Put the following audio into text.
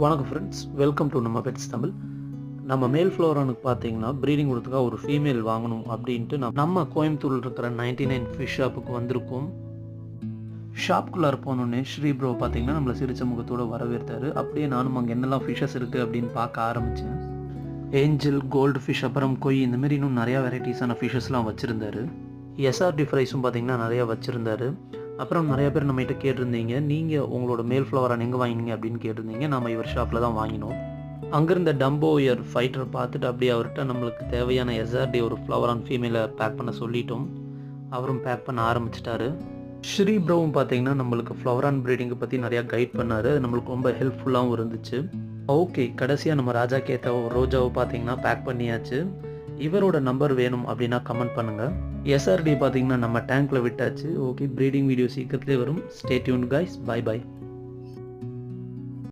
வணக்கம் friends, welcome to நம்ம pets Tamil. நம்ம மேல் ஃப்ளோரானுக்கு பார்த்தீங்கன்னா ப்ரீடிங் கொடுத்துக்காக ஒரு ஃபீமேல் வாங்கணும் அப்படின்ட்டு நம்ம கோயம்புத்தூரில் இருக்கிற 99 ஃபிஷ் ஷாப்புக்கு வந்திருக்கோம். ஷாப்புக்குள்ளார போனோடனே ஸ்ரீ ப்ரோ பார்த்தீங்கன்னா நம்மளை சிரிச்ச முகத்தோடு வரவேற்றாரு. அப்படியே நானும் அங்கே என்னெல்லாம் ஃபிஷ்ஷஸ் இருக்குது அப்படின்னு பார்க்க ஆரம்பித்தேன். ஏஞ்சல், கோல்டு ஃபிஷ், அப்புறம் கொய், இந்தமாரி இன்னும் நிறையா வெரைட்டிஸான ஃபிஷ்ஷஸ்லாம் வச்சுருந்தாரு. எஸ்ஆர்டி ஃப்ரைஸும் பார்த்தீங்கன்னா நிறையா வச்சுருந்தாரு. அப்புறம் நிறைய பேர் நம்மகிட்ட கேட்டிருந்தீங்க, நீங்கள் உங்களோட மேல் ஃப்ளவரான் எங்கே வாங்கினீங்க அப்படின்னு கேட்டிருந்தீங்க. நம்ம இவர் ஷாப்பில் தான் வாங்கினோம். அங்கேருந்த டம்போ இயர் ஃபைட்டரை பார்த்துட்டு அப்படியே அவர்கிட்ட நம்மளுக்கு தேவையான எஸ்ஆர்டி ஒரு ஃப்ளவரான் ஃபீமேலை பேக் பண்ண சொல்லிட்டோம். அவரும் பேக் பண்ண ஆரம்பிச்சிட்டாரு. ஸ்ரீ ப்ரோவும் பார்த்தீங்கன்னா நம்மளுக்கு ஃப்ளவரான் ப்ரீடிங்கை பற்றி நிறையா கைட் பண்ணார். அது நம்மளுக்கு ரொம்ப ஹெல்ப்ஃபுல்லாகவும் இருந்துச்சு. ஓகே, கடைசியாக நம்ம ராஜா கேட்ட ரோஜாவை பார்த்தீங்கன்னா பேக் பண்ணியாச்சு. இவரோட நம்பர் வேணும் அப்படின்னா கமெண்ட் பண்ணுங்கள். எஸ்ஆர்டி பார்த்தீங்கன்னா நம்ம டேங்க்கில் விட்டாச்சு. ஓகே, ப்ரீடிங் வீடியோ சீக்கிரத்துலேயே வரும். Stay tuned guys. Bye by.